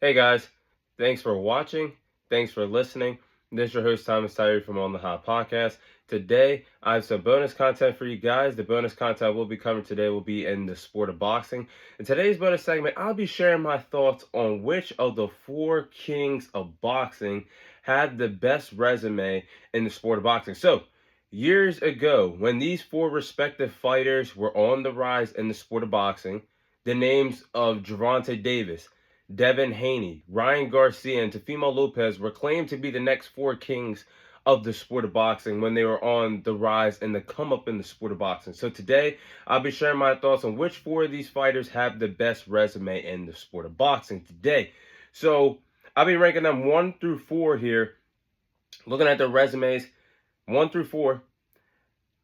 Hey guys, thanks for watching. Thanks for listening. This is your host Thomas Tyree from On the Hot Podcast. Today, I have some bonus content for you guys. The bonus content we'll be covering today will be in the sport of boxing. In today's bonus segment, I'll be sharing my thoughts on which of the four kings of boxing have the best resume in the sport of boxing. So, years ago, when these four respective fighters were on the rise in the sport of boxing, the names of Gervonta Davis, Devin Haney, Ryan Garcia, and Teofimo Lopez were claimed to be the next four kings of the sport of boxing when they were on the rise and the come up in the sport of boxing. So today, I'll be sharing my thoughts on which four of these fighters have the best resume in the sport of boxing today. So I'll be ranking them 1 through 4 here, looking at their resumes 1 through 4.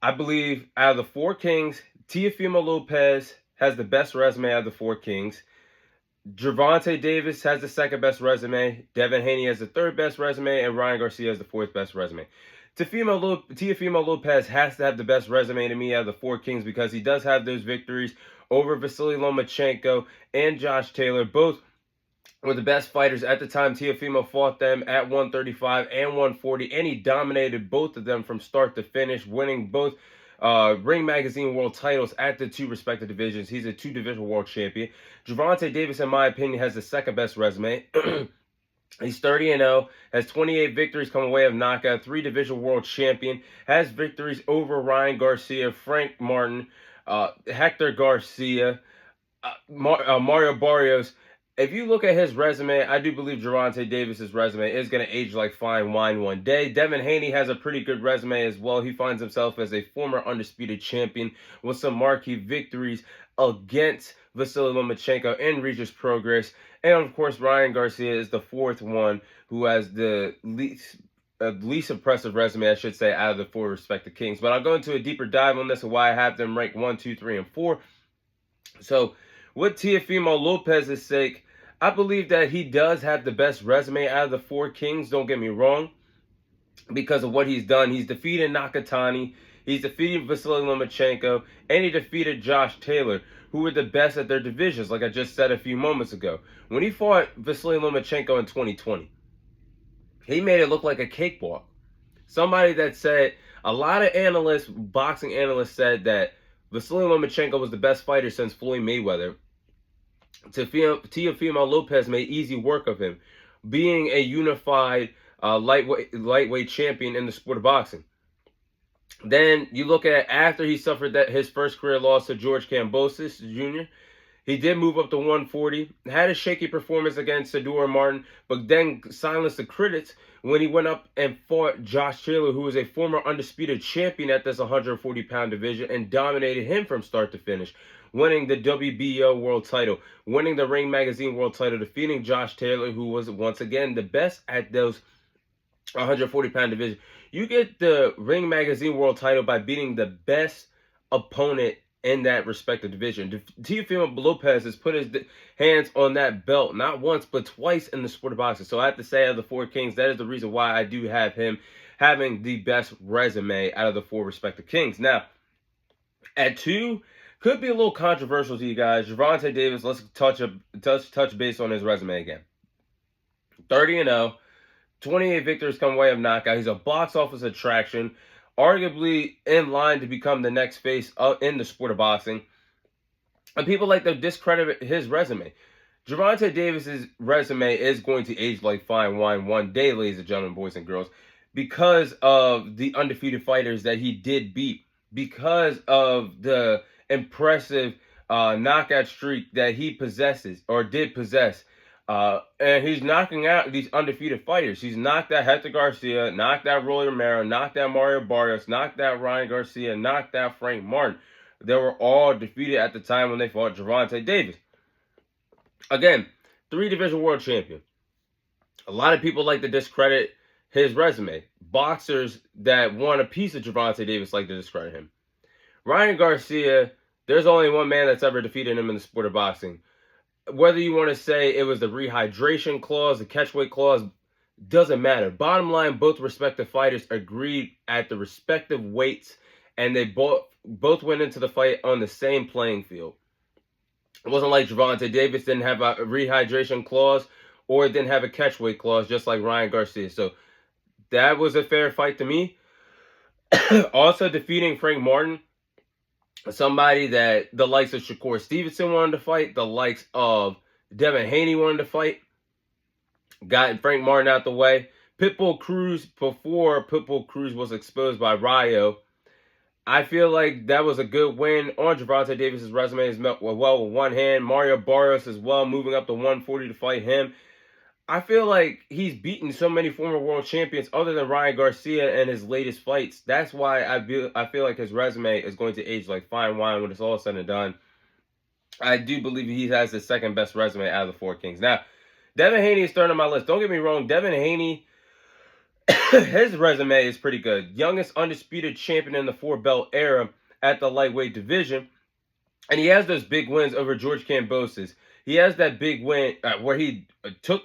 I believe out of the four kings, Teofimo Lopez has the best resume out of the four kings. Gervonta Davis has the second best resume. Devin Haney has the third best resume. And Ryan Garcia has the fourth best resume. Teofimo Lopez has to have the best resume to me out of the four kings because he does have those victories over Vasily Lomachenko and Josh Taylor. Both were the best fighters at the time. Teofimo fought them at 135 and 140, and he dominated both of them from start to finish, winning both Ring Magazine world titles at the two respective divisions. He's a two-division world champion. Gervonta Davis, in my opinion, has the second best resume. He's 30-0, has 28 victories come away of knockout, three-division world champion, has victories over Ryan Garcia, Frank Martin, Hector Garcia, Mario Barrios. If you look at his resume, I do believe Gervonta Davis's resume is going to age like fine wine one day. Devin Haney has a pretty good resume as well. He finds himself as a former undisputed champion with some marquee victories against Vasily Lomachenko and Regis Prograis. And of course, Ryan Garcia is the fourth one who has the least impressive resume, I should say, out of the four respective kings. But I'll go into a deeper dive on this and why I have them ranked 1, 2, 3, and 4. So, with Teofimo Lopez's sake, I believe that he does have the best resume out of the four kings, don't get me wrong, because of what he's done. He's defeated Nakatani, he's defeated Vasily Lomachenko, and he defeated Josh Taylor, who were the best at their divisions, like I just said a few moments ago. When he fought Vasily Lomachenko in 2020, he made it look like a cakewalk. Somebody that said, a lot of analysts, boxing analysts said that Vasily Lomachenko was the best fighter since Floyd Mayweather. Teofimo Lopez made easy work of him, being a unified lightweight champion in the sport of boxing. Then you look at after he suffered his first career loss to George Kambosos Jr., he did move up to 140, had a shaky performance against Serdar Martin, but then silenced the critics when he went up and fought Josh Taylor, who was a former undisputed champion at this 140-pound division, and dominated him from start to finish, winning the WBO world title, winning the Ring Magazine world title, defeating Josh Taylor, who was once again the best at those 140-pound division. You get the Ring Magazine world title by beating the best opponent in that respective division. Teofimo Lopez has put his hands on that belt not once but twice in the sport of boxing. So I have to say, out of the four kings, that is the reason why I do have him having the best resume out of the four respective kings. Now, at 2, could be a little controversial to you guys. Gervonta Davis, let's touch base on his resume again. 30-0, 28 victories come away of knockout. He's a box office attraction, arguably in line to become the next face in the sport of boxing. And people like to discredit his resume. Gervonta Davis's resume is going to age like fine wine one day, ladies and gentlemen, boys and girls, because of the undefeated fighters that he did beat, because of the impressive knockout streak that he possesses or did possess. And he's knocking out these undefeated fighters. He's knocked out Hector Garcia, knocked out Rolly Romero, knocked out Mario Barrios, knocked out Ryan Garcia, knocked out Frank Martin. They were all defeated at the time when they fought Gervonta Davis. Again, three-division world champion. A lot of people like to discredit his resume. Boxers that want a piece of Gervonta Davis like to discredit him. Ryan Garcia, there's only one man that's ever defeated him in the sport of boxing. Whether you want to say it was the rehydration clause, the catchweight clause, doesn't matter. Bottom line, both respective fighters agreed at the respective weights, and they both went into the fight on the same playing field. It wasn't like Gervonta Davis didn't have a rehydration clause, or didn't have a catchweight clause, just like Ryan Garcia. So that was a fair fight to me. Also defeating Frank Martin, somebody that the likes of Shakur Stevenson wanted to fight, the likes of Devin Haney wanted to fight, got Frank Martin out the way. Pitbull Cruz, before Pitbull Cruz was exposed by Rayo, I feel like that was a good win on Gervonta Davis's resume. He's met well with one hand. Mario Barrios as well, moving up to 140 to fight him. I feel like he's beaten so many former world champions other than Ryan Garcia in his latest fights. That's why I feel like his resume is going to age like fine wine when it's all said and done. I do believe he has the second best resume out of the four kings. Now, Devin Haney is third on my list. Don't get me wrong. Devin Haney, his resume is pretty good. Youngest undisputed champion in the four-belt era at the lightweight division. And he has those big wins over George Kambosos. He has that big win where he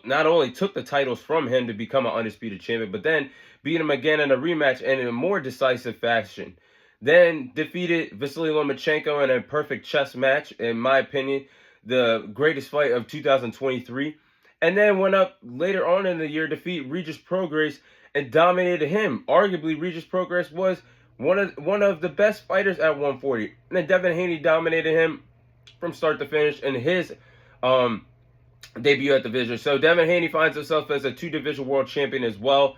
not only took the titles from him to become an undisputed champion, but then beat him again in a rematch and in a more decisive fashion. Then defeated Vasily Lomachenko in a perfect chess match, in my opinion, the greatest fight of 2023. And then went up later on in the year, defeat Regis Prograis and dominated him. Arguably, Regis Prograis was one of the best fighters at 140. And then Devin Haney dominated him from start to finish in his debut at the division. So Devin Haney finds himself as a two-division world champion as well.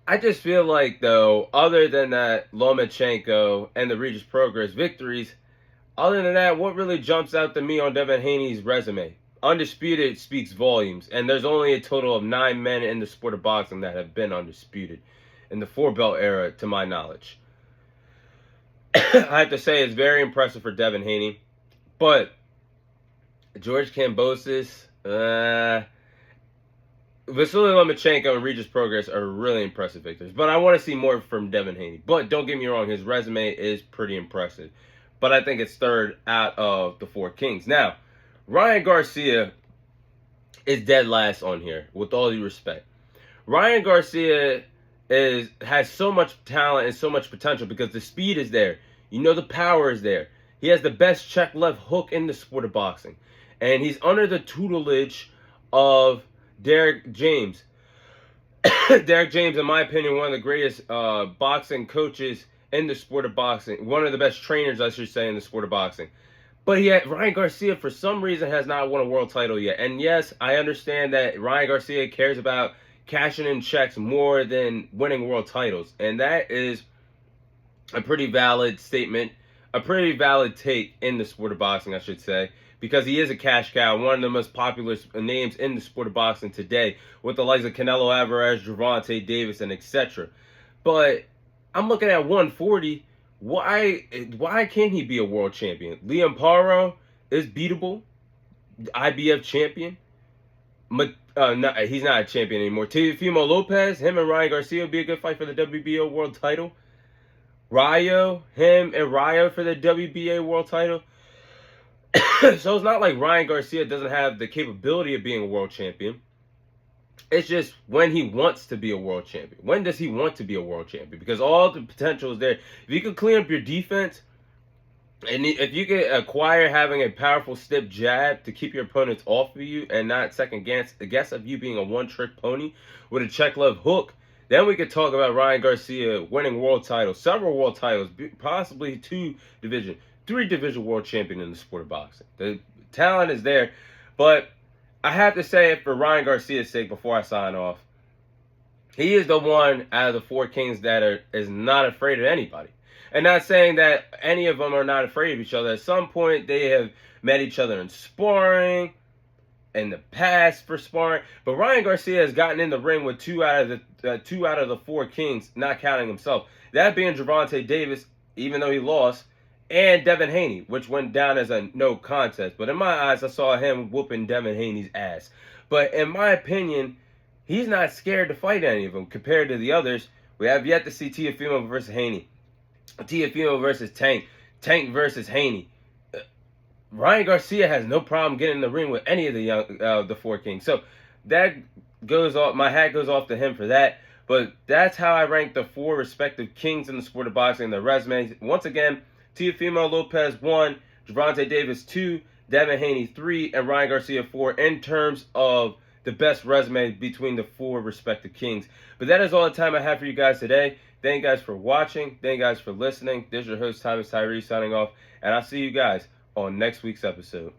I just feel like, though, other than that Lomachenko and the Regis Prograis victories, other than that, what really jumps out to me on Devin Haney's resume? Undisputed speaks volumes, and there's only a total of 9 men in the sport of boxing that have been undisputed in the four-belt era, to my knowledge. I have to say it's very impressive for Devin Haney, but George Kambosos, Vasily Lomachenko and Regis Prograis are really impressive victors. But I want to see more from Devin Haney. But don't get me wrong, his resume is pretty impressive. But I think it's third out of the four kings. Now, Ryan Garcia is dead last on here, with all due respect. Ryan Garcia has so much talent and so much potential because the speed is there. You know, the power is there. He has the best check left hook in the sport of boxing. And he's under the tutelage of Derek James. Derek James, in my opinion, one of the greatest boxing coaches in the sport of boxing. One of the best trainers, I should say, in the sport of boxing. But Ryan Garcia, for some reason, has not won a world title yet. And yes, I understand that Ryan Garcia cares about cashing in checks more than winning world titles. And that is a pretty valid statement, a pretty valid take in the sport of boxing, I should say. Because he is a cash cow, one of the most popular names in the sport of boxing today, with the likes of Canelo Alvarez, Gervonta Davis, and etc. But I'm looking at 140. Why can't he be a world champion? Liam Paro is beatable, IBF champion. He's not a champion anymore. Teofimo Lopez, him and Ryan Garcia would be a good fight for the WBO world title. Him and Rayo for the WBA world title. So it's not like Ryan Garcia doesn't have the capability of being a world champion. It's just when he wants to be a world champion. When does he want to be a world champion? Because all the potential is there. If you can clean up your defense, and if you can acquire having a powerful stiff jab to keep your opponents off of you and not second guess of you being a one-trick pony with a check left hook, then we could talk about Ryan Garcia winning world titles, several world titles, possibly 3-division world champion in the sport of boxing. The talent is there, but I have to say it for Ryan Garcia's sake before I sign off. He is the one out of the four kings that is not afraid of anybody. And not saying that any of them are not afraid of each other. At some point, they have met each other in sparring, in the past for sparring. But Ryan Garcia has gotten in the ring with two out of the four kings, not counting himself. That being Gervonta Davis, even though he lost, and Devin Haney, which went down as a no contest. But in my eyes, I saw him whooping Devin Haney's ass. But in my opinion, he's not scared to fight any of them compared to the others. We have yet to see Teofimo versus Haney. Teofimo versus Tank. Tank versus Haney. Ryan Garcia has no problem getting in the ring with any of the four kings. So that goes off. My hat goes off to him for that. But that's how I rank the four respective kings in the sport of boxing. Their resumes. Once again, Teofimo Lopez 1, Gervonta Davis 2, Devin Haney 3, and Ryan Garcia 4 in terms of the best resume between the four respective kings. But that is all the time I have for you guys today. Thank you guys for watching. Thank you guys for listening. This is your host, Thomas Tyree, signing off. And I'll see you guys on next week's episode.